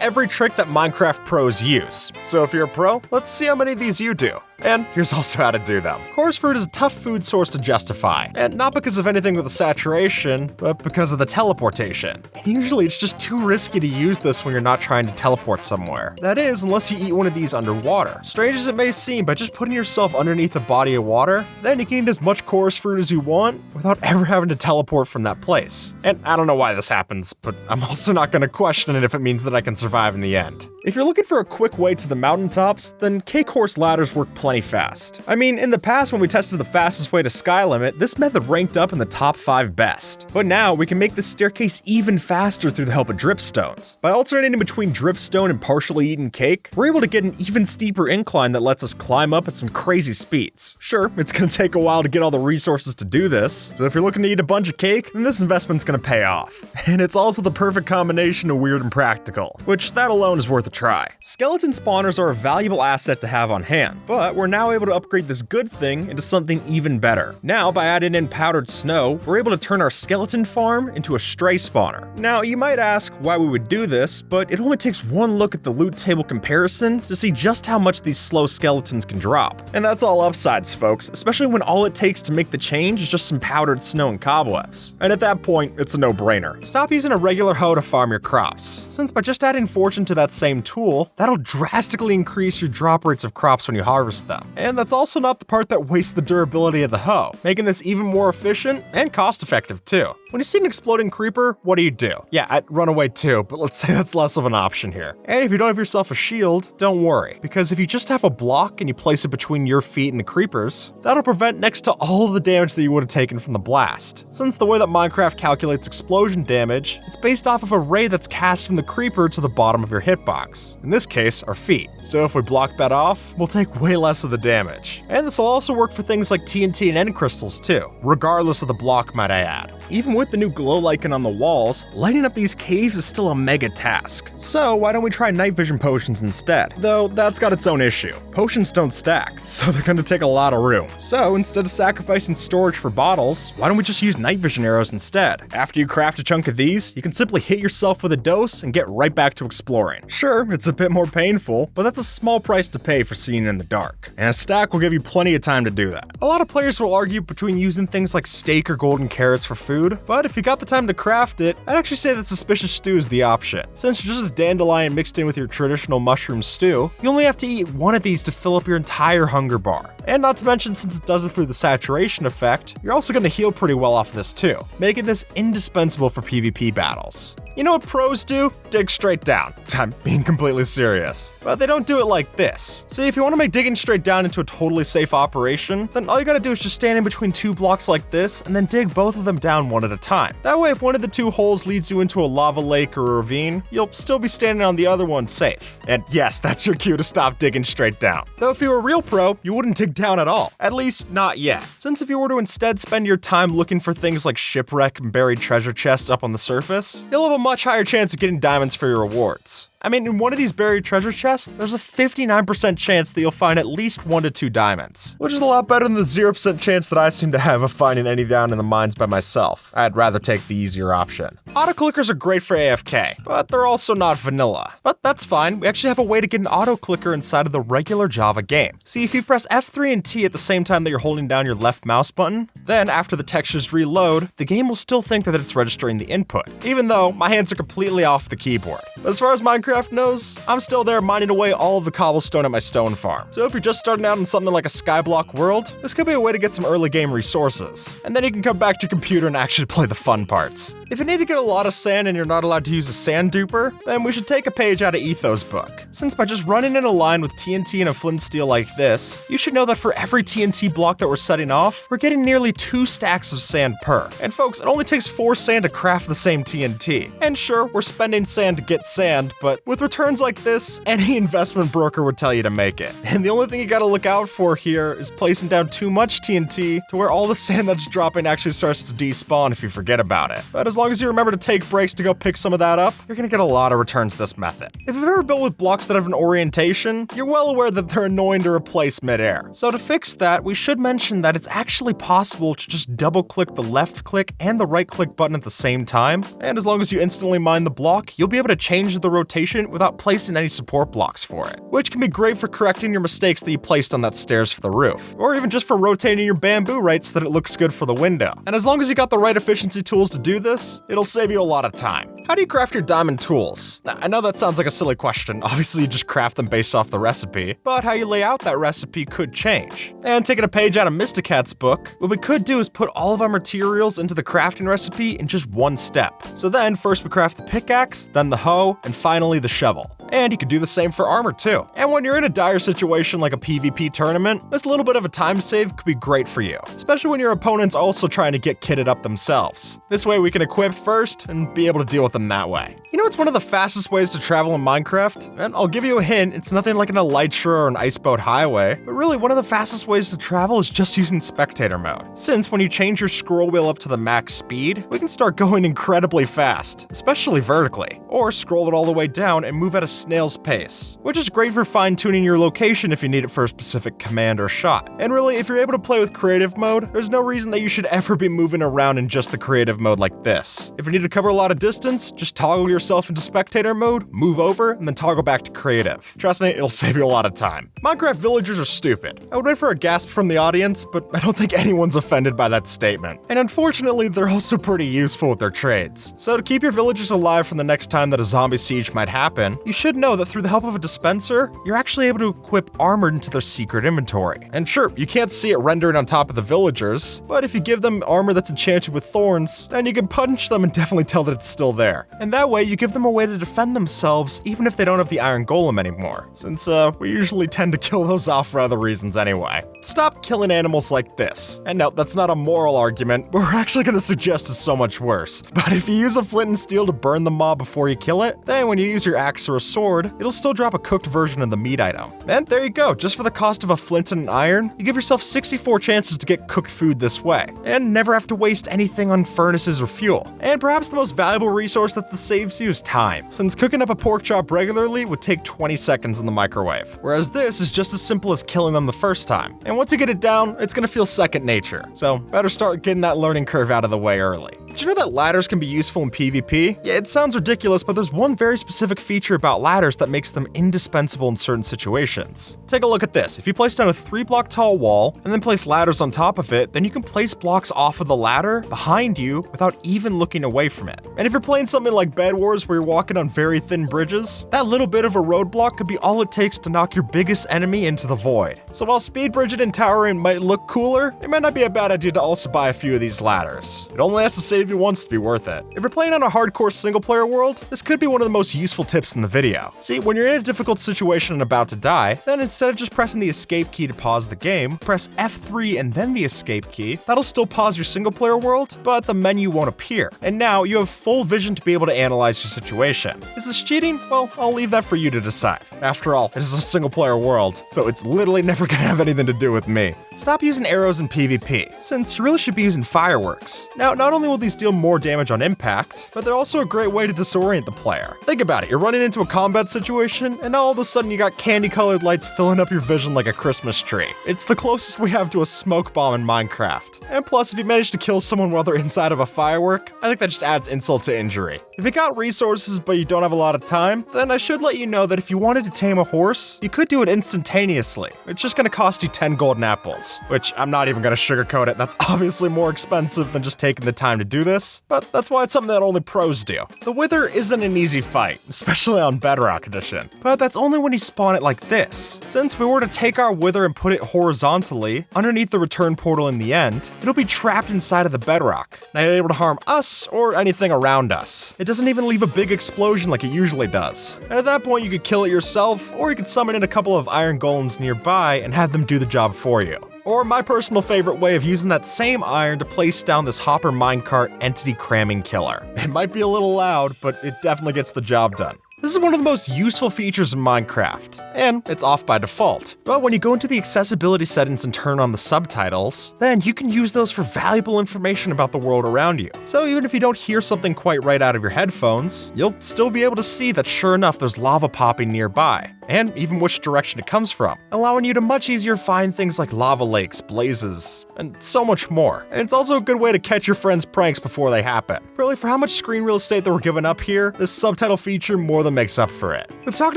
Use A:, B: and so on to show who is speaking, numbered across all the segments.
A: every trick that Minecraft pros use. So if you're a pro, let's see how many of these you do. And here's also how to do them. Coarse fruit is a tough food source to justify, and not because of anything with the saturation, but because of the teleportation. And usually it's just too risky to use this when you're not trying to teleport somewhere. That is, unless you eat one of these underwater. Strange as it may seem, by just putting yourself underneath a body of water, then you can eat as much coarse fruit as you want without ever having to teleport from that place. And I don't know why this happens, but I'm also not gonna question it if it means that I can survive in the end. If you're looking for a quick way to the mountaintops, then cake horse ladders work plenty fast. I mean, in the past when we tested the fastest way to sky limit, this method ranked up in the top 5 best. But now we can make this staircase even faster through the help of dripstones. By alternating between dripstone and partially eaten cake, we're able to get an even steeper incline that lets us climb up at some crazy speeds. Sure, it's gonna take a while to get all the resources to do this, so if you're looking to eat a bunch of cake, then this investment's gonna pay off. And it's also the perfect combination of weird and practical, which that alone is worth a try. Skeleton spawners are a valuable asset to have on hand, but we're now able to upgrade this good thing into something even better. Now, by adding in powdered snow, we're able to turn our skeleton farm into a stray spawner. Now, you might ask why we would do this, but it only takes one look at the loot table comparison to see just how much these slow skeletons can drop. And that's all upsides, folks, especially when all it takes to make the change is just some powdered snow and cobwebs. And at that point, it's a no-brainer. Stop using a regular hoe to farm your crops, since by just adding fortune to that same tool, that'll drastically increase your drop rates of crops when you harvest them. And that's also not the part that wastes the durability of the hoe, making this even more efficient and cost-effective too. When you see an exploding creeper, what do? Yeah, I'd run away too, but let's say that's less of an option here. And if you don't have yourself a shield, don't worry, because if you just have a block and you place it between your feet and the creepers, that'll prevent next to all of the damage that you would have taken from the blast. Since the way that Minecraft calculates explosion damage, it's based off of a ray that's cast from the creeper to the bottom of your hitbox. In this case, our feet. So if we block that off, we'll take way less of the damage. And this will also work for things like TNT and end crystals too, regardless of the block, might I add. Even with the new glow lichen on the walls, lighting up these caves is still a mega task. So why don't we try night vision potions instead? Though that's got its own issue. Potions don't stack, so they're gonna take a lot of room. So instead of sacrificing storage for bottles, why don't we just use night vision arrows instead? After you craft a chunk of these, you can simply hit yourself with a dose and get right back to exploring. Sure, it's a bit more painful, but that's a small price to pay for seeing in the dark. And a stack will give you plenty of time to do that. A lot of players will argue between using things like steak or golden carrots for food, but if you got the time to craft it, I'd actually say that suspicious stew is the option. Since you're just a dandelion mixed in with your traditional mushroom stew, you only have to eat one of these to fill up your entire hunger bar. And not to mention, since it does it through the saturation effect, you're also going to heal pretty well off of this too, making this indispensable for PvP battles. You know what pros do? Dig straight down. I'm being completely serious. But they don't do it like this. See, if you want to make digging straight down into a totally safe operation, then all you gotta do is just stand in between 2 blocks like this and then dig both of them down one at a time. That way, if one of the 2 holes leads you into a lava lake or a ravine, you'll still be standing on the other one safe. And yes, that's your cue to stop digging straight down. Though if you were a real pro, you wouldn't dig down at all. At least, not yet. Since if you were to instead spend your time looking for things like shipwreck and buried treasure chests up on the surface, you'll have a much higher chance of getting diamonds for your rewards. I mean, in one of these buried treasure chests, there's a 59% chance that you'll find at least 1 to 2 diamonds, which is a lot better than the 0% chance that I seem to have of finding any down in the mines by myself. I'd rather take the easier option. Auto-clickers are great for AFK, but they're also not vanilla. But that's fine, we actually have a way to get an auto-clicker inside of the regular Java game. See, if you press F3 and T at the same time that you're holding down your left mouse button, then after the textures reload, the game will still think that it's registering the input, even though my hands are completely off the keyboard. But as far as Minecraft knows, I'm still there mining away all of the cobblestone at my stone farm. So if you're just starting out in something like a skyblock world, this could be a way to get some early game resources. And then you can come back to your computer and actually play the fun parts. If you need to get a lot of sand and you're not allowed to use a sand duper, then we should take a page out of Etho's book. Since by just running in a line with TNT and a flint steel like this, you should know that for every TNT block that we're setting off, we're getting nearly 2 stacks of sand per. And folks, it only takes 4 sand to craft the same TNT. And sure, we're spending sand to get sand, but with returns like this, any investment broker would tell you to make it. And the only thing you gotta look out for here is placing down too much TNT to where all the sand that's dropping actually starts to despawn if you forget about it. But as long as you remember to take breaks to go pick some of that up, you're gonna get a lot of returns this method. If you've ever built with blocks that have an orientation, you're well aware that they're annoying to replace midair. So to fix that, we should mention that it's actually possible to just double click the left click and the right click button at the same time. And as long as you instantly mine the block, you'll be able to change the rotation situation without placing any support blocks for it, which can be great for correcting your mistakes that you placed on that stairs for the roof, or even just for rotating your bamboo right so that it looks good for the window. And as long as you got the right efficiency tools to do this, it'll save you a lot of time. How do you craft your diamond tools? I know that sounds like a silly question, obviously you just craft them based off the recipe, but how you lay out that recipe could change. And taking a page out of Mysticat's book, what we could do is put all of our materials into the crafting recipe in just one step. So then, first we craft the pickaxe, then the hoe, and finally the shovel. And you can do the same for armor too. And when you're in a dire situation like a PvP tournament, this little bit of a time save could be great for you, especially when your opponent's also trying to get kitted up themselves. This way we can equip first and be able to deal with them that way. You know what's one of the fastest ways to travel in Minecraft? And I'll give you a hint, it's nothing like an Elytra or an Iceboat Highway, but really one of the fastest ways to travel is just using spectator mode. Since when you change your scroll wheel up to the max speed, we can start going incredibly fast, especially vertically, or scroll it all the way down and move at a snail's pace, which is great for fine-tuning your location if you need it for a specific command or shot. And really, if you're able to play with creative mode, there's no reason that you should ever be moving around in just the creative mode like this. If you need to cover a lot of distance, just toggle yourself into spectator mode, move over, and then toggle back to creative. Trust me, it'll save you a lot of time. Minecraft villagers are stupid. I would wait for a gasp from the audience, but I don't think anyone's offended by that statement. And unfortunately, they're also pretty useful with their trades. So to keep your villagers alive from the next time that a zombie siege might happen, you should know that through the help of a dispenser, you're actually able to equip armor into their secret inventory. And sure, you can't see it rendered on top of the villagers, but if you give them armor that's enchanted with thorns, then you can punch them and definitely tell that it's still there. And that way, you give them a way to defend themselves even if they don't have the iron golem anymore, since we usually tend to kill those off for other reasons anyway. Stop killing animals like this. And no, that's not a moral argument, but we're actually going to suggest is so much worse. But if you use a flint and steel to burn the mob before you kill it, then when you use your axe or a sword, it'll still drop a cooked version of the meat item. And there you go, just for the cost of a flint and an iron, you give yourself 64 chances to get cooked food this way, and never have to waste anything on furnaces or fuel. And perhaps the most valuable resource that this saves you is time, since cooking up a pork chop regularly would take 20 seconds in the microwave, whereas this is just as simple as killing them the first time. And once you get it down, it's gonna feel second nature, so better start getting that learning curve out of the way early. Did you know that ladders can be useful in PvP? Yeah, it sounds ridiculous, but there's one very specific feature about ladders that makes them indispensable in certain situations. Take a look at this. If you place down a 3-block tall wall, and then place ladders on top of it, then you can place blocks off of the ladder behind you without even looking away from it. And if you're playing something like Bed Wars where you're walking on very thin bridges, that little bit of a roadblock could be all it takes to knock your biggest enemy into the void. So while speed bridging and towering might look cooler, it might not be a bad idea to also buy a few of these ladders. It only has to save you once to be worth it. If you're playing on a hardcore single-player world, this could be one of the most useful tips in the video. See, when you're in a difficult situation and about to die, then instead of just pressing the escape key to pause the game, press F3 and then the escape key. That'll still pause your single-player world, but the menu won't appear. And now you have full vision to be able to analyze your situation. Is this cheating? Well, I'll leave that for you to decide. After all, it is a single-player world, so it's literally never gonna have anything to do with me. Stop using arrows in PvP, since you really should be using fireworks. Now, not only will these deal more damage on impact, but they're also a great way to disorient the player. Think about it, you're running into a combat situation, and now all of a sudden you got candy-colored lights filling up your vision like a Christmas tree. It's the closest we have to a smoke bomb in Minecraft. And plus, if you manage to kill someone while they're inside of a firework, I think that just adds insult to injury. If you got resources but you don't have a lot of time, then I should let you know that if you wanted to tame a horse, you could do it instantaneously. It's just gonna cost you 10 golden apples, which I'm not even gonna sugarcoat it, that's obviously more expensive than just taking the time to do this, but that's why it's something that only pros do. The Wither isn't an easy fight, especially on Bedrock Edition, but that's only when you spawn it like this. Since if we were to take our Wither and put it horizontally, underneath the return portal in the end, it'll be trapped inside of the bedrock, not able to harm us or anything around us. It doesn't even leave a big explosion like it usually does. And at that point you could kill it yourself, or you could summon in a couple of iron golems nearby and have them do the job for you. Or my personal favorite way of using that same iron to place down this hopper minecart entity cramming killer. It might be a little loud, but it definitely gets the job done. This is one of the most useful features in Minecraft, and it's off by default. But when you go into the accessibility settings and turn on the subtitles, then you can use those for valuable information about the world around you. So even if you don't hear something quite right out of your headphones, you'll still be able to see that sure enough there's lava popping nearby. and even which direction it comes from, allowing you to much easier find things like lava lakes, blazes, and so much more. And it's also a good way to catch your friends' pranks before they happen. Really, for how much screen real estate that we're giving up here, this subtitle feature more than makes up for it. We've talked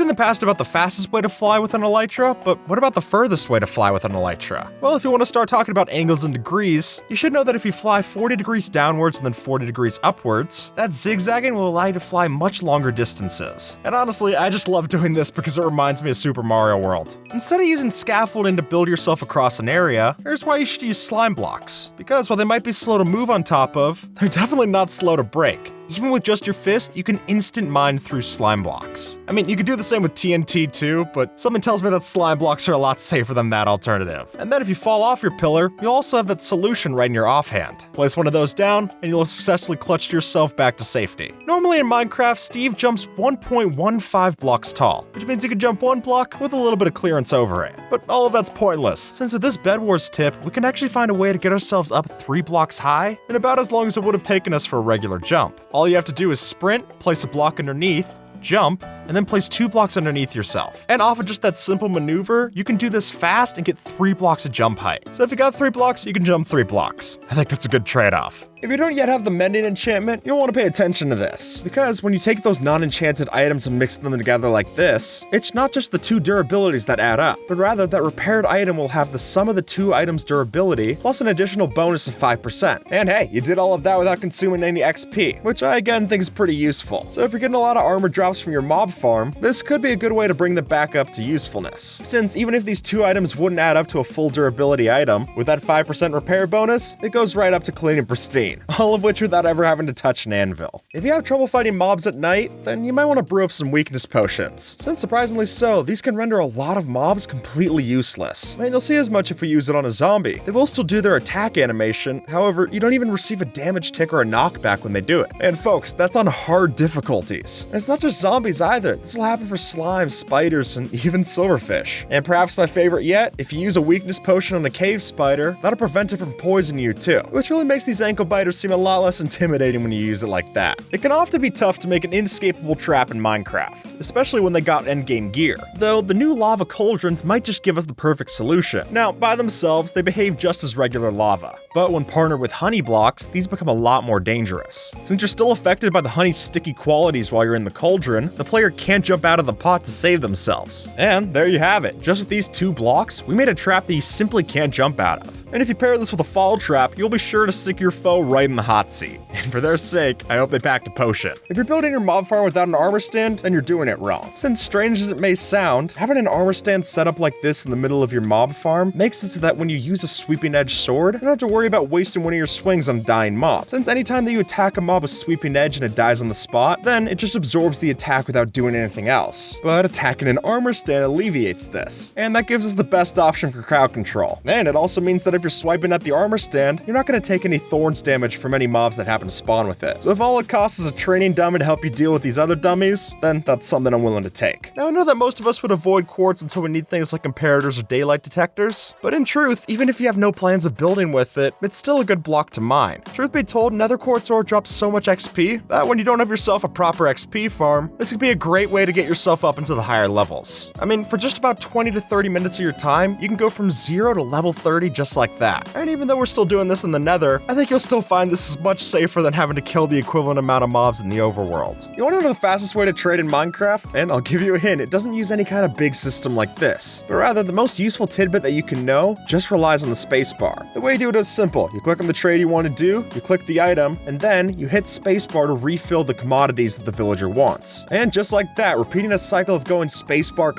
A: in the past about the fastest way to fly with an elytra, but what about the furthest way to fly with an elytra? Well, if you want to start talking about angles and degrees, you should know that if you fly 40 degrees downwards and then 40 degrees upwards, that zigzagging will allow you to fly much longer distances. And honestly, I just love doing this because it reminds me of Super Mario World. Instead of using scaffolding to build yourself across an area, here's why you should use slime blocks. Because while they might be slow to move on top of, they're definitely not slow to break. Even with just your fist, you can instant mine through slime blocks. I mean, you could do the same with TNT too, but something tells me that slime blocks are a lot safer than that alternative. And then if you fall off your pillar, you'll also have that solution right in your offhand. Place one of those down, and you'll have successfully clutched yourself back to safety. Normally in Minecraft, Steve jumps 1.15 blocks tall, which means you can jump one block with a little bit of clearance over it. But all of that's pointless, since with this Bed Wars tip, we can actually find a way to get ourselves up 3 blocks high, in about as long as it would have taken us for a regular jump. All you have to do is sprint, place a block underneath, jump, and then place 2 blocks underneath yourself. And off of just that simple maneuver, you can do this fast and get 3 blocks of jump height. So if you got 3 blocks, you can jump 3 blocks. I think that's a good trade-off. If you don't yet have the mending enchantment, you'll want to pay attention to this, because when you take those non-enchanted items and mix them together like this, it's not just the 2 durabilities that add up, but rather that repaired item will have the sum of the 2 items' durability plus an additional bonus of 5%. And hey, you did all of that without consuming any XP, which I again think is pretty useful. So if you're getting a lot of armor drops from your mob farm, this could be a good way to bring them back up to usefulness. Since even if these 2 items wouldn't add up to a full durability item, with that 5% repair bonus, it goes right up to clean and pristine. All of which without ever having to touch an anvil. If you have trouble fighting mobs at night, then you might want to brew up some weakness potions. Since surprisingly so, these can render a lot of mobs completely useless. And you'll see as much if we use it on a zombie. They will still do their attack animation, however, you don't even receive a damage tick or a knockback when they do it. And folks, that's on hard difficulties. And it's not just zombies either. This will happen for slimes, spiders, and even silverfish. And perhaps my favorite yet, if you use a weakness potion on a cave spider, that'll prevent it from poisoning you too, which really makes these ankle biters seem a lot less intimidating when you use it like that. It can often be tough to make an inescapable trap in Minecraft, especially when they got endgame gear, though the new lava cauldrons might just give us the perfect solution. Now, by themselves, they behave just as regular lava, but when partnered with honey blocks, these become a lot more dangerous. Since you're still affected by the honey's sticky qualities while you're in the cauldron, the player can't jump out of the pot to save themselves. And there you have it. Just with these 2 blocks, we made a trap that you simply can't jump out of. And if you pair this with a fall trap, you'll be sure to stick your foe right in the hot seat. And for their sake, I hope they packed a potion. If you're building your mob farm without an armor stand, then you're doing it wrong. Since strange as it may sound, having an armor stand set up like this in the middle of your mob farm makes it so that when you use a sweeping edge sword, you don't have to worry about wasting one of your swings on a dying mob. Since anytime that you attack a mob with sweeping edge and it dies on the spot, then it just absorbs the attack without doing anything else. But attacking an armor stand alleviates this, and that gives us the best option for crowd control. And it also means that if you're swiping at the armor stand, you're not going to take any thorns damage from any mobs that happen to spawn with it. So if all it costs is a training dummy to help you deal with these other dummies, then that's something I'm willing to take. Now I know that most of us would avoid quartz until we need things like comparators or daylight detectors, but in truth, even if you have no plans of building with it, it's still a good block to mine. Truth be told, nether quartz ore drops so much XP that when you don't have yourself a proper XP farm, this could be a great way to get yourself up into the higher levels. I mean, for just about 20 to 30 minutes of your time, you can go from 0 to level 30 just like that. And even though we're still doing this in the nether, I think you'll still find this is much safer than having to kill the equivalent amount of mobs in the overworld. You want to know the fastest way to trade in Minecraft? And I'll give you a hint, it doesn't use any kind of big system like this, but rather the most useful tidbit that you can know just relies on the spacebar. The way you do it is simple. You click on the trade you want to do, you click the item, and then you hit spacebar to refill the commodities that the villager wants. And just like that, repeating a cycle of going spacebar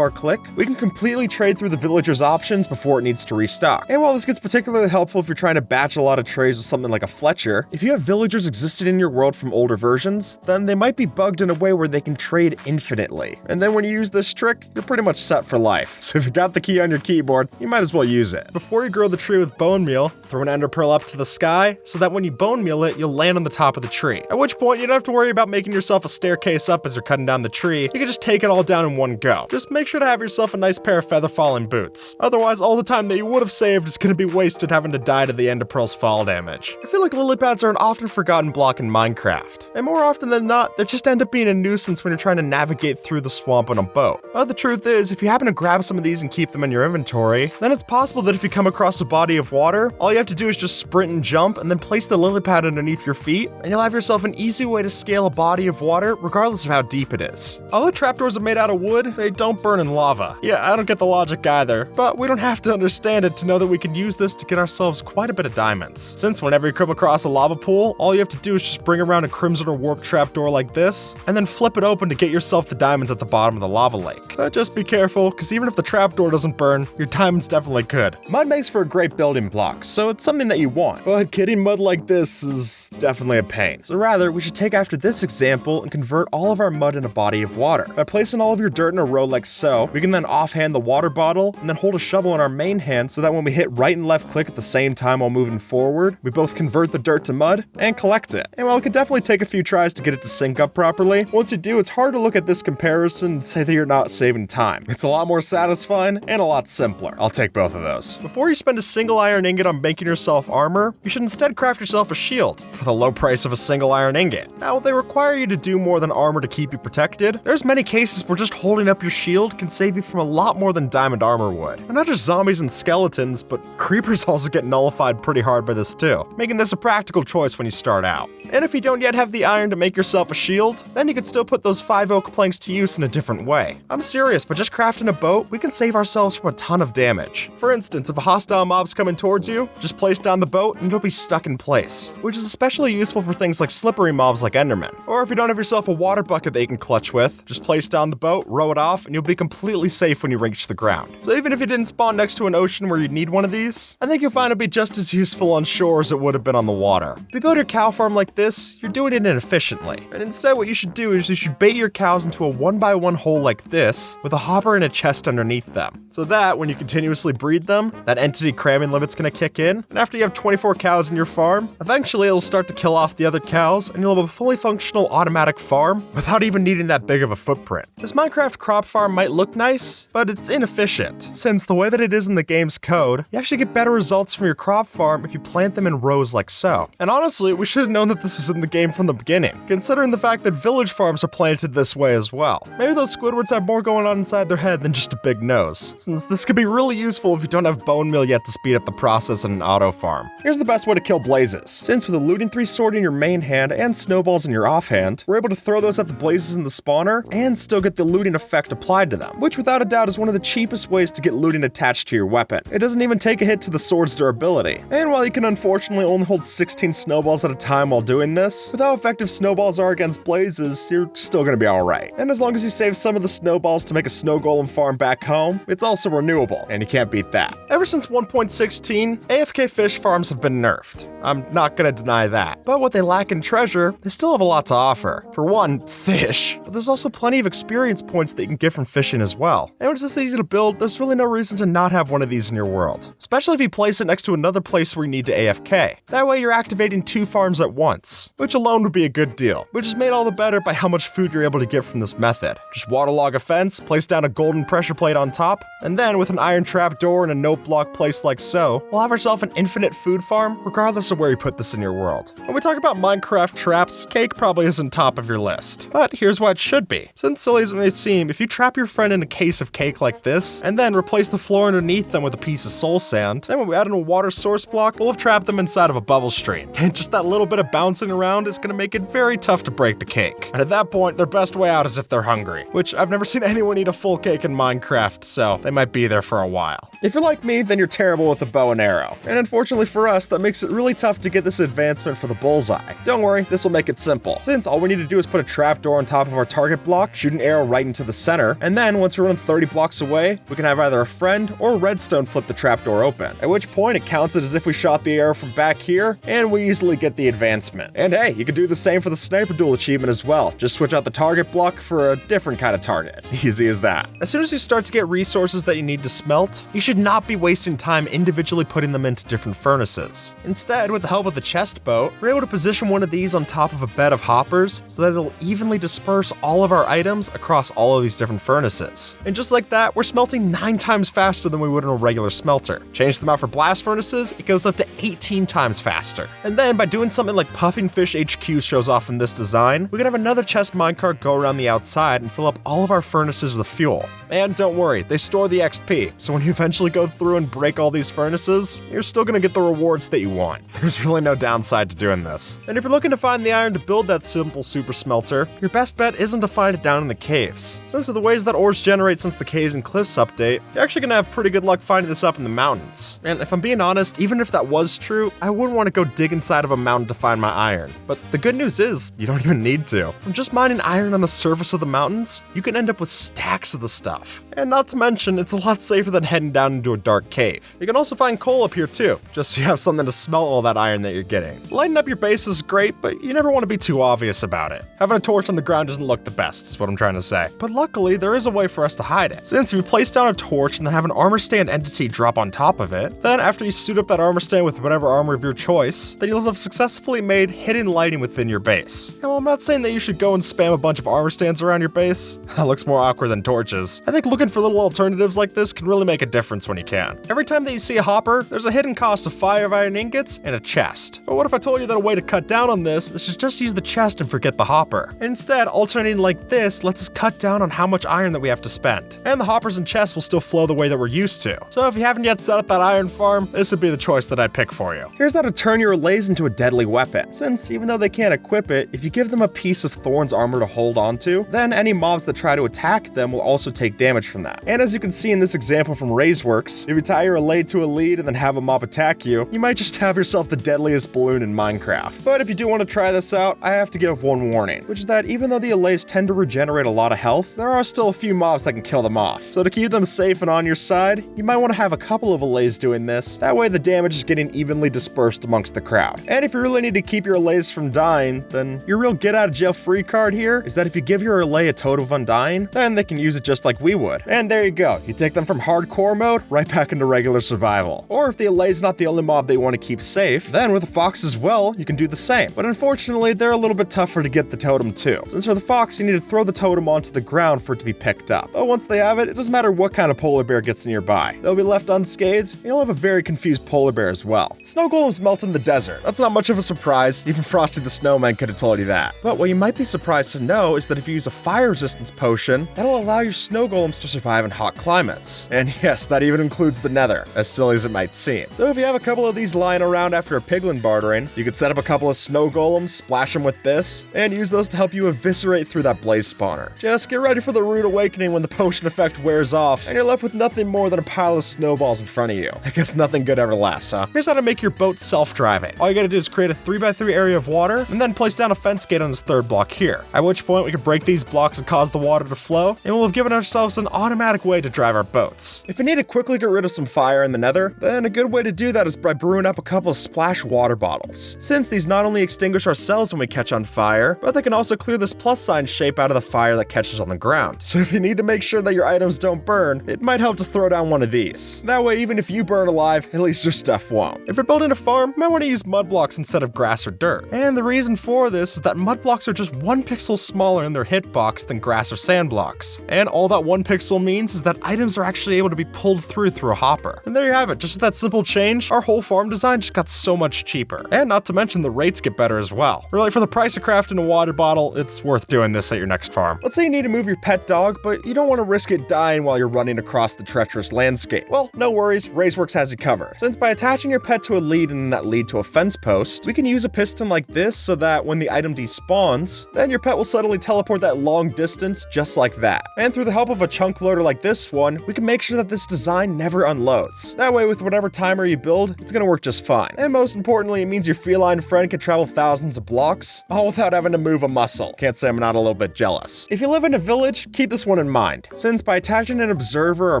A: click, we can completely trade through the villager's options before it needs to restock. And while this gets particularly helpful if you're trying to batch a lot of trades with something like a Fletcher, if you have villagers existing in your world from older versions, then they might be bugged in a way where they can trade infinitely. And then when you use this trick, you're pretty much set for life. So if you got the key on your keyboard, you might as well use it. Before you grow the tree with bone meal, throw an ender pearl up to the sky so that when you bone meal it, you'll land on the top of the tree. At which point you don't have to worry about making yourself a staircase up as you're cutting down the tree. You can just take it all down in one go. Just make sure to have yourself a nice pair of feather falling boots. Otherwise, all the time that you would have saved saved is gonna be wasted having to die to the Ender Pearl's fall damage. I feel like lily pads are an often forgotten block in Minecraft, and more often than not, they just end up being a nuisance when you're trying to navigate through the swamp on a boat. But the truth is, if you happen to grab some of these and keep them in your inventory, then it's possible that if you come across a body of water, all you have to do is just sprint and jump and then place the lily pad underneath your feet, and you'll have yourself an easy way to scale a body of water regardless of how deep it is. Although trapdoors are made out of wood, they don't burn in lava. Yeah, I don't get the logic either, but we don't have to understand it to know that we can use this to get ourselves quite a bit of diamonds. Since whenever you come across a lava pool, all you have to do is just bring around a crimson or warp trapdoor like this, and then flip it open to get yourself the diamonds at the bottom of the lava lake. But just be careful, because even if the trapdoor doesn't burn, your diamonds definitely could. Mud makes for a great building block, so it's something that you want. But getting mud like this is definitely a pain. So rather, we should take after this example and convert all of our mud in a body of water. By placing all of your dirt in a row like so, we can then offhand the water bottle and then hold a shovel in our main hand so that when we hit right and left click at the same time while moving forward, we both convert the dirt to mud and collect it. And while it can definitely take a few tries to get it to sync up properly, once you do, it's hard to look at this comparison and say that you're not saving time. It's a lot more satisfying and a lot simpler. I'll take both of those. Before you spend a single iron ingot on making yourself armor, you should instead craft yourself a shield for the low price of a single iron ingot. Now, they require you to do more than armor to keep you protected. There's many cases where just holding up your shield can save you from a lot more than diamond armor would. And not just zombies and skeletons, but creepers also get nullified pretty hard by this too, making this a practical choice when you start out. And if you don't yet have the iron to make yourself a shield, then you can still put those 5 oak planks to use in a different way. I'm serious, but just crafting a boat, we can save ourselves from a ton of damage. For instance, if a hostile mob's coming towards you, just place down the boat and you'll be stuck in place, which is especially useful for things like slippery mobs like Endermen. Or if you don't have yourself a water bucket that you can clutch with, just place down the boat, row it off, and you'll be completely safe when you reach the ground. So even if you didn't spawn next to an ocean where you'd need one of these, I think you'll find it'll be just as useful on shore as it would have been on the water. If you build your cow farm like this, you're doing it inefficiently. And instead what you should do is you should bait your cows into a 1x1 hole like this, with a hopper and a chest underneath them. So that, when you continuously breed them, that entity cramming limit's gonna kick in, and after you have 24 cows in your farm, eventually it'll start to kill off the other cows, and you'll have a fully functional automatic farm without even needing that big of a footprint. This Minecraft crop farm might look nice, but it's inefficient, since the way that it is in the game's code, you actually get better results from your crop farm if you plant them in rows like so. And honestly, we should have known that this was in the game from the beginning, considering the fact that village farms are planted this way as well. Maybe those Squidwards have more going on inside their head than just a big nose, since this could be really useful if you don't have bone meal yet to speed up the process in an auto farm. Here's the best way to kill blazes. Since with a looting 3 sword in your main hand and snowballs in your offhand, we're able to throw those at the blazes in the spawner and still get the looting effect applied to them, which without a doubt is one of the cheapest ways to get looting attached to your weapon. It doesn't even take a hit to the sword's durability. And while you can unfortunately only hold 16 snowballs at a time while doing this, with how effective snowballs are against blazes, you're still gonna be alright. And as long as you save some of the snowballs to make a snow golem farm back home, it's also renewable, and you can't beat that. Ever since 1.16, AFK fish farms have been nerfed. I'm not gonna deny that. But what they lack in treasure, they still have a lot to offer. For one, fish. But there's also plenty of experience points that you can get from fishing as well. And when it's this easy to build, there's really no reason to not have one of these in your world. Especially if you place it next to another place where you need to AFK. That way you're activating 2 farms at once, which alone would be a good deal, which is made all the better by how much food you're able to get from this method. Just waterlog a fence, place down a golden pressure plate on top, and then with an iron trap door and a note block placed like so, we'll have ourselves an infinite food farm regardless of where you put this in your world. When we talk about Minecraft traps, cake probably isn't top of your list, but here's why it should be. Since silly as it may seem, if you trap your friend in a case of cake like this, and then replace the floor underneath them with a piece of soul sand, then when we add in a water source block, we'll have trapped them inside of a bubble stream. And just that little bit of bouncing around is gonna make it very tough to break the cake. And at that point, their best way out is if they're hungry, which I've never seen anyone eat a full cake in Minecraft, so they might be there for a while. If you're like me, then you're terrible with a bow and arrow. And unfortunately for us, that makes it really tough to get this advancement for the bullseye. Don't worry, this will make it simple, since all we need to do is put a trapdoor on top of our target block, shoot an arrow right into the center, and then once we run 30 blocks away, we can have either a friend or redstone flip the trapdoor open, at which point it counts it as if we shot the arrow from back here, and we easily get the advancement. And hey, you can do the same for the sniper duel achievement as well, just switch out the target block for a different kind of target. Easy as that. As soon as you start to get resources that you need to smelt, you should not be wasting time individually putting them into different furnaces. Instead, with the help of the chest boat, we're able to position one of these on top of a bed of hoppers so that it'll evenly disperse all of our items across all of these different furnaces. And just like that, we're smelting 9 times faster than we would in a regular smelter. faster. Change them out for blast furnaces, it goes up to 18 times faster. And then by doing something like Puffing Fish HQ shows off in this design, we can have another chest minecart go around the outside and fill up all of our furnaces with fuel. And don't worry, they store the XP, so when you eventually go through and break all these furnaces, you're still gonna get the rewards that you want. There's really no downside to doing this. And if you're looking to find the iron to build that simple super smelter, your best bet isn't to find it down in the caves. Since of the ways that ores generate since the Caves and Cliffs update, you're actually gonna have pretty good luck finding this up in the mountains. And if I'm being honest, even if that was true, I wouldn't want to go dig inside of a mountain to find my iron. But the good news is, you don't even need to. From just mining iron on the surface of the mountains, you can end up with stacks of the stuff. And not to mention, it's a lot safer than heading down into a dark cave. You can also find coal up here too, just so you have something to smelt all that iron that you're getting. Lighting up your base is great, but you never want to be too obvious about it. Having a torch on the ground doesn't look the best, is what I'm trying to say. But luckily, there is a way for us to hide it. Since if you place down a torch and then have an armor stand entity drop on top of it, then after you suit up that armor stand with whatever armor of your choice, then you'll have successfully made hidden lighting within your base. And while I'm not saying that you should go and spam a bunch of armor stands around your base, that looks more awkward than torches. I think looking for little alternatives like this can really make a difference when you can. Every time that you see a hopper, there's a hidden cost of 5 iron ingots and a chest. But what if I told you that a way to cut down on this is to just use the chest and forget the hopper? Instead, alternating like this lets us cut down on how much iron that we have to spend. And the hoppers and chests will still flow the way that we're used to. So if you haven't yet set up that iron farm, this would be the choice that I'd pick for you. Here's how to turn your relays into a deadly weapon. Since even though they can't equip it, if you give them a piece of Thorn's armor to hold onto, then any mobs that try to attack them will also take damage from that. And as you can see in this example from Raiseworks, if you tie your relay to a lead and then have a mob attack you, you might just have yourself the deadliest balloon in Minecraft. But if you do want to try this out, I have to give one warning, which is that even though the relays tend to regenerate a lot of health, there are still a few mobs that can kill them off. So to keep them safe and on your side, you might want to have a couple of relays doing this. That way the damage is getting evenly dispersed amongst the crowd. And if you really need to keep your relays from dying, then your real get out of jail free card here is that if you give your relay a totem of undying, then they can use it just like we would. And there you go. You take them from hardcore mode right back into regular survival. Or if the relay's not the only mob they want to keep safe, then with the fox as well, you can do the same. But unfortunately, they're a little bit tougher to get the totem too. Since for the fox, you need to throw the totem onto the ground for it to be picked up. But once they have it, it doesn't matter what kind of polar bear gets nearby. They'll be left unscathed, and you'll have a very confused polar bear as well. Snow golems melt in the desert. That's not much of a surprise. Even Frosty the Snowman could have told you that. But what you might be surprised to know is that if you use a fire resistance potion, that'll allow your snow golems to survive in hot climates. And yes, that even includes the nether, as silly as it might seem. So if you have a couple of these lying around after a piglin bartering, you could set up a couple of snow golems, splash them with this, and use those to help you eviscerate through that blaze spawner. Just get ready for the rude awakening when the potion effect wears off, and you're left with nothing more than a pile of snowballs in front of you. I guess nothing good ever lasts, huh? Here's how to make your boat self-driving. All you gotta do is create a 3x3 area of water, and then place down a fence gate on this third block here. At which point we can break these blocks and cause the water to flow, and we'll have given ourselves an automatic way to drive our boats. If you need to quickly get rid of some fire in the nether, then a good way to do that is by brewing up a couple of splash water bottles. Since these not only extinguish ourselves when we catch on fire, but they can also clear this plus sign shape out of the fire that catches on the ground. So if you need to make sure that your items don't burn, it might help to throw down one of these. That way, even if you burn alive, at least your stuff won't. If you're building a farm, you might want to use mud blocks instead of grass or dirt. And the reason for this is that mud blocks are just 1 pixel smaller in their hitbox than grass or sand blocks. And all that 1 pixel means is that items are actually able to be pulled through a hopper. And there you have it. Just with that simple change, our whole farm design just got so much cheaper. And not to mention the rates get better as well. Really, for the price of crafting a water bottle, it's worth doing this at your next farm. Let's say you need to move your pet dog, but you don't want to risk it dying while you're running across the treacherous landscape. Well, no worries, Raiseworks has you covered. Since by attaching your pet to a lead and then that lead to a fence post, we can use a piston like this so that when the item despawns, then your pet will suddenly teleport that long distance just like that. And through the help of a chunk loader like this one, we can make sure that this design never unloads. That way, with whatever timer you build, it's gonna work just fine. And most importantly, it means your feline friend can travel thousands of blocks, all without having to move a muscle. Can't say I'm not a little bit jealous. If you live in a village, keep this one in mind. Since by attaching an observer or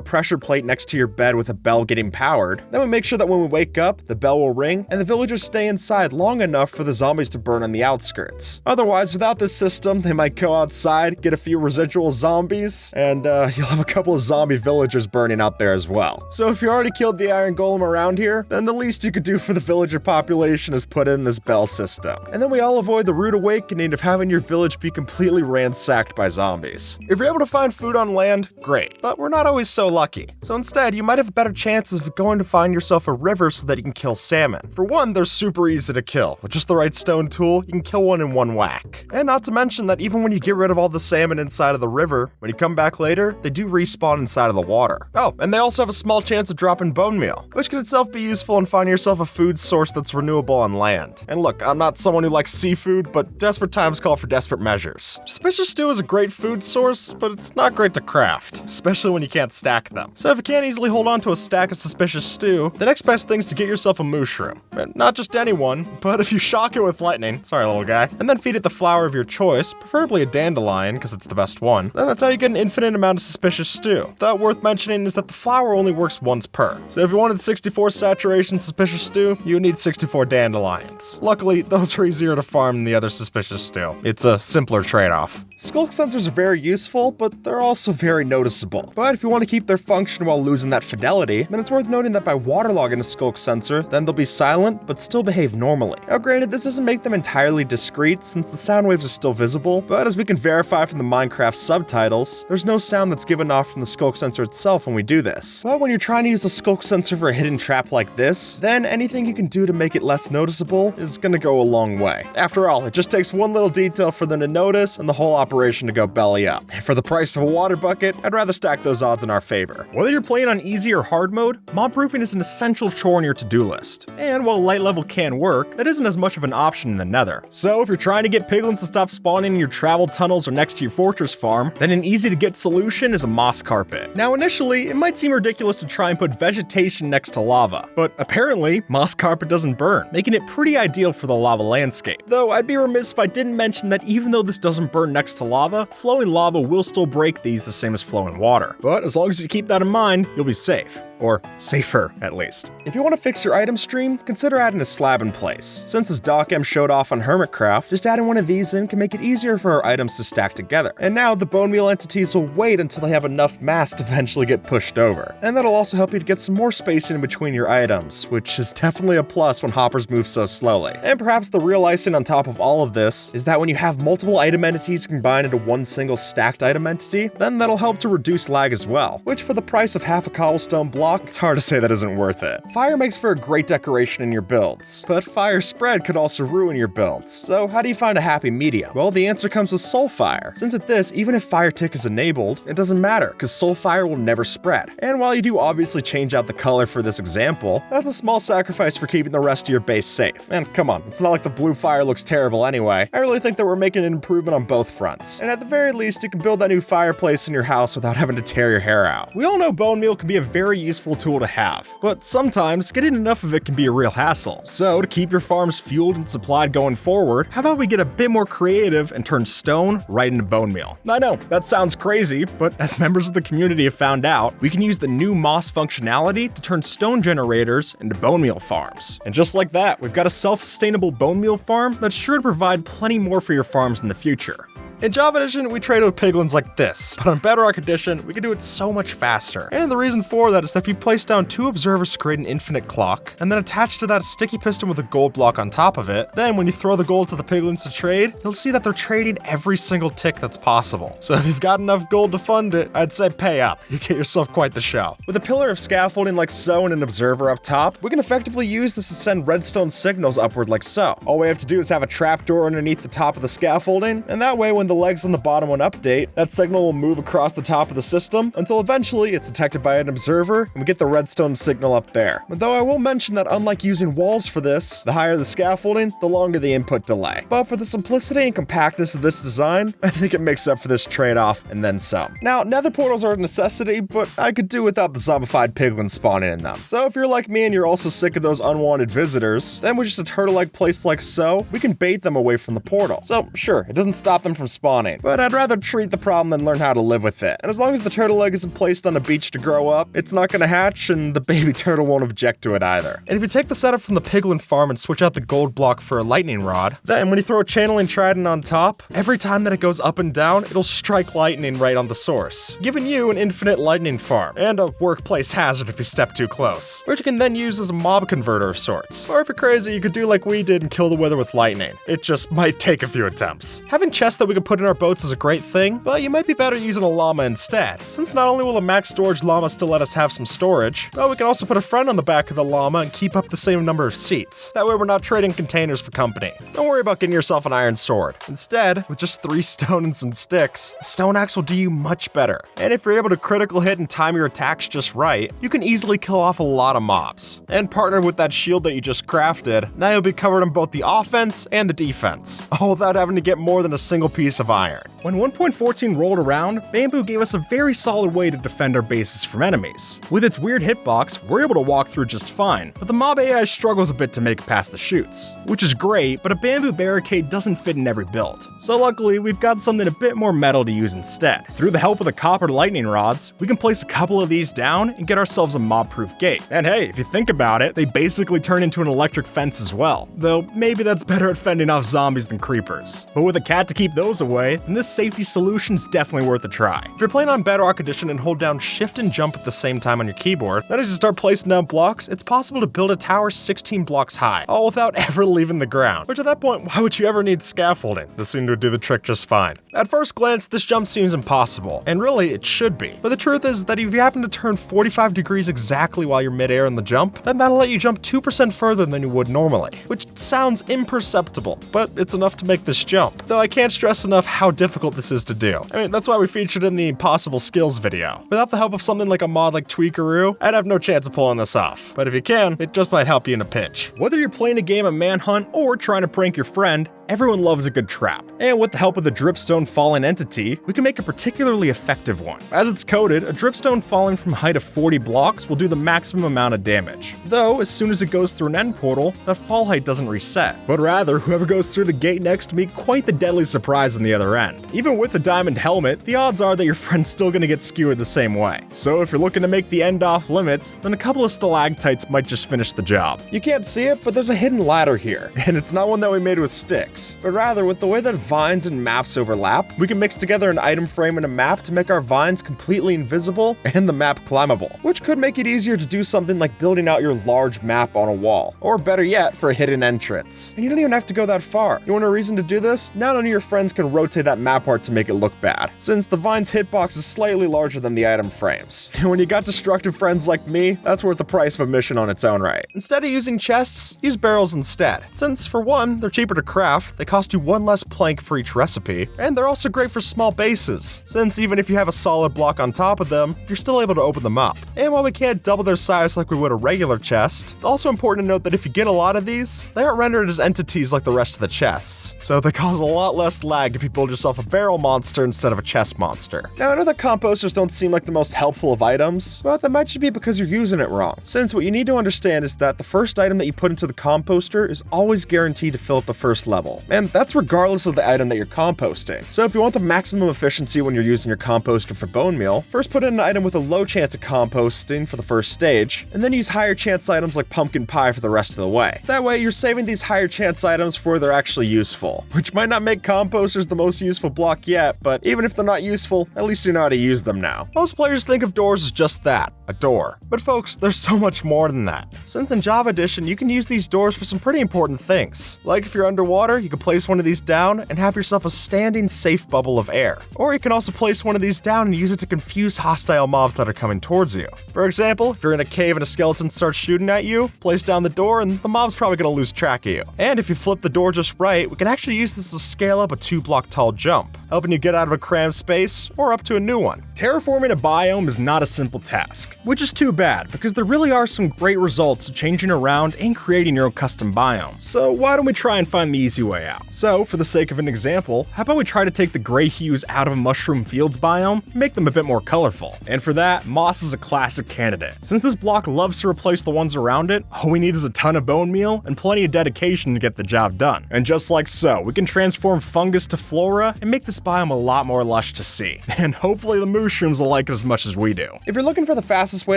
A: pressure plate next to your bed with a bell getting powered, then we make sure that when we wake up, the bell will ring, and the villagers stay inside long enough for the zombies to burn on the outskirts. Otherwise, without this system, they might go outside, get a few residual zombies, and you'll have a couple of zombie villagers burning out there as well. So if you already killed the iron golem around here, then the least you could do for the villager population is put in this bell system. And then we all avoid the rude awakening of having your village be completely ransacked by zombies. If you're able to find food on land, great, but we're not always so lucky. So instead, you might have a better chances of going to find yourself a river so that you can kill salmon. For one, they're super easy to kill. With just the right stone tool, you can kill one in one whack. And not to mention that even when you get rid of all the salmon inside of the river, when you come back later, they do respawn inside of the water. Oh, and they also have a small chance of dropping bone meal, which can itself be useful in finding yourself a food source that's renewable on land. And look, I'm not someone who likes seafood, but desperate times call for desperate measures. Suspicious stew is a great food source, but it's not great to craft, especially when you can't stack them. So if you can't easily hold on to a stack of suspicious stew, the next best thing is to get yourself a mushroom. And not just anyone, but if you shock it with lightning, sorry little guy, and then feed it the flower of your choice, preferably a dandelion because it's the best one, then that's how you get an infinite amount of suspicious stew. Though worth mentioning is that the flower only works once per. So if you wanted 64 saturation suspicious stew, you would need 64 dandelions. Luckily, those are easier to farm than the other suspicious stew. It's a simpler trade-off. Skulk sensors are very useful, but they're also very noticeable. But if you want to keep their function while losing that fidelity, then it's worth noting that by waterlogging a skulk sensor, then they'll be silent, but still behave normally. Now granted, this doesn't make them entirely discreet since the sound waves are still visible, but as we can verify from the Minecraft subtitles, there's no sound that's given off from the skulk sensor itself when we do this. But when you're trying to use a skulk sensor for a hidden trap like this, then anything you can do to make it less noticeable is gonna go a long way. After all, it just takes one little detail for them to notice and the whole operation to go belly up. And for the price of a water bucket, I'd rather stack those odds in our favor. Whether you're playing on easy or hard mode, mob proofing is an essential chore on your to-do list. And while light level can work, that isn't as much of an option in the nether. So if you're trying to get piglins to stop spawning in your travel tunnels or next to your fortress farm, then an easy to get solution is a moss carpet. Now initially, it might seem ridiculous to try and put vegetation next to lava, but apparently, moss carpet doesn't burn, making it pretty ideal for the lava landscape. Though I'd be remiss if I didn't mention that even though this doesn't burn next to lava, flowing lava will still break these the same as flowing water. But as long as you keep that in mind, you'll be safe. Or safer, at least. If you want to fix your item stream, consider adding a slab in place. Since as DocM showed off on Hermitcraft, just adding one of these in can make it easier for our items to stack together. And now the bone meal entities will wait until they have enough mass to eventually get pushed over. And that'll also help you to get some more spacing in between your items, which is definitely a plus when hoppers move so slowly. And perhaps the real icing on top of all of this is that when you have multiple item entities combined into one single stacked item entity, then that'll help to reduce lag as well, which for the price of half a cobblestone block, it's hard to say that isn't worth it. Fire makes for a great decoration in your builds, but fire spread could also ruin your builds. So how do you find a happy medium? Well, the answer comes with Soulfire. Since with this, even if fire tick is enabled, it doesn't matter, because Soulfire will never spread. And while you do obviously change out the color for this example, that's a small sacrifice for keeping the rest of your base safe. And come on, it's not like the blue fire looks terrible anyway. I really think that we're making an improvement on both fronts. And at the very least, you can build that new fireplace in your house without having to tear your hair out. We all know bone meal can be a very useful tool to have, but sometimes getting enough of it can be a real hassle. So to keep your farms fueled and supplied going forward, how about we get a bit more creative and turn stone right into bone meal? I know, that sounds crazy, but as members of the community have found out, we can use the new moss functionality to turn stone generators into bone meal farms. And just like that, we've got a self-sustainable bone meal farm that's sure to provide plenty more for your farms in the future. In Java Edition, we trade with piglins like this, but on Bedrock Edition, we can do it so much faster. And the reason for that is that if you place down 2 observers to create an infinite clock, and then attach to that a sticky piston with a gold block on top of it, then when you throw the gold to the piglins to trade, you'll see that they're trading every single tick that's possible. So if you've got enough gold to fund it, I'd say pay up. You get yourself quite the show. With a pillar of scaffolding like so and an observer up top, we can effectively use this to send redstone signals upward like so. All we have to do is have a trapdoor underneath the top of the scaffolding, and that way when the legs on the bottom one update, that signal will move across the top of the system until eventually it's detected by an observer and we get the redstone signal up there. Though I will mention that unlike using walls for this, the higher the scaffolding, the longer the input delay. But for the simplicity and compactness of this design, I think it makes up for this trade-off and then some. Now, nether portals are a necessity, but I could do without the zombified piglins spawning in them. So if you're like me and you're also sick of those unwanted visitors, then with just a turtle-like place like so, we can bait them away from the portal. So sure, it doesn't stop them from spawning, but I'd rather treat the problem than learn how to live with it. And as long as the turtle egg isn't placed on a beach to grow up, it's not gonna hatch and the baby turtle won't object to it either. And if you take the setup from the piglin farm and switch out the gold block for a lightning rod, then when you throw a channeling trident on top, every time that it goes up and down, it'll strike lightning right on the source, giving you an infinite lightning farm, and a workplace hazard if you step too close, which you can then use as a mob converter of sorts. Or if you're crazy, you could do like we did and kill the wither with lightning. It just might take a few attempts. Having chests that we can put put in our boats is a great thing, but you might be better using a llama instead, since not only will a max storage llama still let us have some storage, but we can also put a friend on the back of the llama and keep up the same number of seats. That way we're not trading containers for company. Don't worry about getting yourself an iron sword. Instead, with just 3 stone and some sticks, a stone axe will do you much better. And if you're able to critical hit and time your attacks just right, you can easily kill off a lot of mobs. And partner with that shield that you just crafted, now you'll be covered in both the offense and the defense, all without having to get more than a single piece of iron. When 1.14 rolled around, Bamboo gave us a very solid way to defend our bases from enemies. With its weird hitbox, we're able to walk through just fine, but the mob AI struggles a bit to make it past the chutes, which is great, but a bamboo barricade doesn't fit in every build. So luckily, we've got something a bit more metal to use instead. Through the help of the copper lightning rods, we can place a couple of these down and get ourselves a mob-proof gate. And hey, if you think about it, they basically turn into an electric fence as well, though maybe that's better at fending off zombies than creepers. But with a cat to keep those away, then this safety solution's definitely worth a try. If you're playing on Bedrock Edition and hold down Shift and Jump at the same time on your keyboard, then as you start placing down blocks, it's possible to build a tower 16 blocks high, all without ever leaving the ground. Which at that point, why would you ever need scaffolding? This seemed to do the trick just fine. At first glance, this jump seems impossible, and really, it should be. But the truth is that if you happen to turn 45 degrees exactly while you're midair in the jump, then that'll let you jump 2% further than you would normally, which sounds imperceptible, but it's enough to make this jump. Though I can't stress enough how difficult this is to do. I mean, that's why we featured in the possible skills video. Without the help of something like a mod like Tweakaroo, I'd have no chance of pulling this off. But if you can, it just might help you in a pinch. Whether you're playing a game of Manhunt or trying to prank your friend, everyone loves a good trap. And with the help of the Dripstone Fallen Entity, we can make a particularly effective one. As it's coded, a dripstone falling from a height of 40 blocks will do the maximum amount of damage. Though, as soon as it goes through an end portal, that fall height doesn't reset. But rather, whoever goes through the gate next to me, quite the deadly surprise on the other end. Even with the diamond helmet, the odds are that your friend's still gonna get skewered the same way. So if you're looking to make the end off limits, then a couple of stalactites might just finish the job. You can't see it, but there's a hidden ladder here, and it's not one that we made with sticks, but rather with the way that vines and maps overlap, we can mix together an item frame and a map to make our vines completely invisible and the map climbable, which could make it easier to do something like building out your large map on a wall, or better yet, for a hidden entrance. And you don't even have to go that far. You want a reason to do this? Now none of your friends can rotate that map art to make it look bad, since the vine's hitbox is slightly larger than the item frames. And when you got destructive friends like me, that's worth the price of a mission on its own right. Instead of using chests, use barrels instead, since for one, they're cheaper to craft, they cost you 1 less plank for each recipe, and they're also great for small bases, since even if you have a solid block on top of them, you're still able to open them up. And while we can't double their size like we would a regular chest, it's also important to note that if you get a lot of these, they aren't rendered as entities like the rest of the chests, so they cause a lot less lag if you build yourself a barrel monster instead of a chest monster. Now I know that composters don't seem like the most helpful of items, but that might just be because you're using it wrong, since what you need to understand is that the first item that you put into the composter is always guaranteed to fill up the first level, and that's regardless of the item that you're composting. So if you want the maximum efficiency when you're using your composter for bone meal, first put in an item with a low chance of composting for the first stage, and then use higher chance items like pumpkin pie for the rest of the way. That way you're saving these higher chance items for where they're actually useful, which might not make composters the most useful block yet, but even if they're not useful, at least you know how to use them now. Most players think of doors as just that, a door. But folks, there's so much more than that. Since in Java Edition, you can use these doors for some pretty important things. Like if you're underwater, you can place one of these down and have yourself a standing safe bubble of air. Or you can also place one of these down and use it to confuse hostile mobs that are coming towards you. For example, if you're in a cave and a skeleton starts shooting at you, place down the door and the mob's probably gonna lose track of you. And if you flip the door just right, we can actually use this to scale up a 2-block tall jump, helping you get out of a cramped space or up to a new one. Terraforming a biome is not a simple task, which is too bad because there really are some great results to changing around and creating your own custom biome. So why don't we try and find the easy way out? So for the sake of an example, how about we try to take the gray hues out of a mushroom fields biome and make them a bit more colorful? And for that, moss is a classic candidate. Since this block loves to replace the ones around it, all we need is a ton of bone meal and plenty of dedication to get the job done. And just like so, we can transform fungus to flora and make this biome a lot more lush to see. And hopefully the mushrooms will like it as much as we do. If you're looking for the fastest way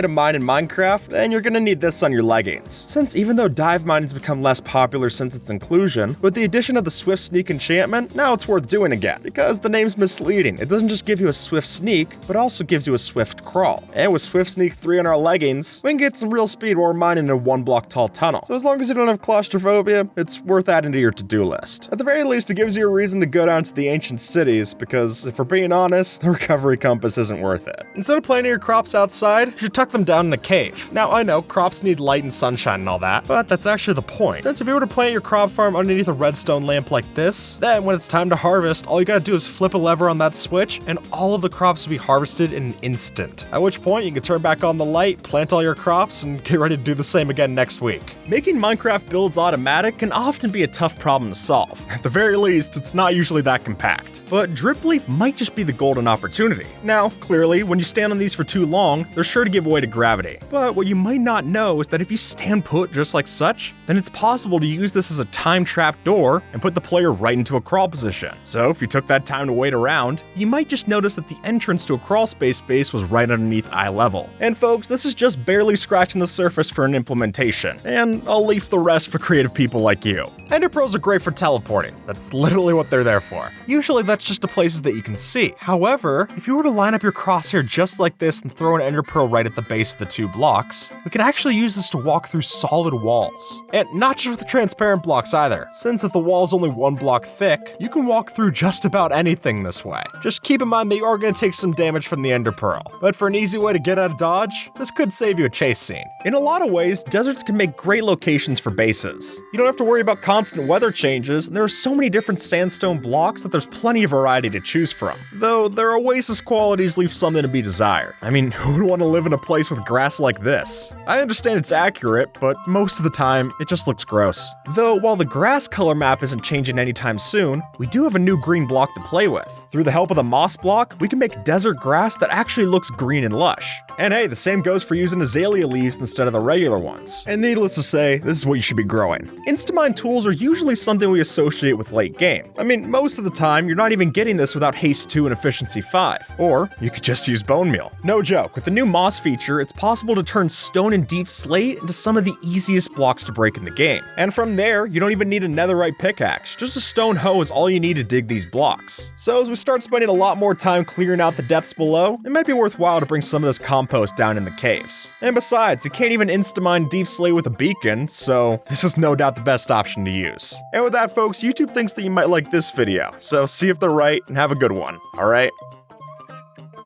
A: to mine in Minecraft, then you're gonna need this on your leggings. Since even though dive mining's become less popular since its inclusion, with the addition of the Swift Sneak enchantment, now it's worth doing again, because the name's misleading. It doesn't just give you a swift sneak, but also gives you a swift crawl. And with Swift Sneak 3 on our leggings, we can get some real speed while we're mining in a 1-block tall tunnel. So as long as you don't have claustrophobia, it's worth adding to your to-do list. At the very least, it gives you a reason to go down to the ancient city these because, if we're being honest, the recovery compass isn't worth it. Instead of planting your crops outside, you should tuck them down in a cave. Now, I know crops need light and sunshine and all that, but that's actually the point. Since if you were to plant your crop farm underneath a redstone lamp like this, then when it's time to harvest, all you gotta do is flip a lever on that switch and all of the crops will be harvested in an instant. At which point, you can turn back on the light, plant all your crops, and get ready to do the same again next week. Making Minecraft builds automatic can often be a tough problem to solve. At the very least, it's not usually that compact. But drip leaf might just be the golden opportunity. Now, clearly, when you stand on these for too long, they're sure to give way to gravity. But what you might not know is that if you stand put just like such, then it's possible to use this as a time trap door and put the player right into a crawl position. So if you took that time to wait around, you might just notice that the entrance to a crawl space base was right underneath eye level. And folks, this is just barely scratching the surface for an implementation, and I'll leave the rest for creative people like you. Ender pearls are great for teleporting. That's literally what they're there for. Usually that's just to places that you can see. However, if you were to line up your crosshair just like this and throw an ender pearl right at the base of the 2 blocks, we can actually use this to walk through solid walls. And not just with the transparent blocks either, since if the wall's only 1 block thick, you can walk through just about anything this way. Just keep in mind that you are going to take some damage from the ender pearl, but for an easy way to get out of dodge, this could save you a chase scene. In a lot of ways, deserts can make great locations for bases. You don't have to worry about constant weather changes, and there are so many different sandstone blocks that there's plenty of variety to choose from. Though their oasis qualities leave something to be desired. I mean, who would want to live in a place with grass like this? I understand it's accurate, but most of the time, it just looks gross. Though, while the grass color map isn't changing anytime soon, we do have a new green block to play with. Through the help of the moss block, we can make desert grass that actually looks green and lush. And hey, the same goes for using azalea leaves instead of the regular ones. And needless to say, this is what you should be growing. Instamine tools are usually something we associate with late game. I mean, most of the time, you're not even getting this without haste 2 and efficiency 5. Or you could just use bone meal. No joke, with the new moss feature, it's possible to turn stone and deep slate into some of the easiest blocks to break in the game. And from there, you don't even need a netherite pickaxe. Just a stone hoe is all you need to dig these blocks. So as we start spending a lot more time clearing out the depths below, it might be worthwhile to bring some of this compost down in the caves. And besides, you can't even insta-mine deep slate with a beacon, so this is no doubt the best option to use. And with that, folks, YouTube thinks that you might like this video, so see if they're right and have a good one, alright?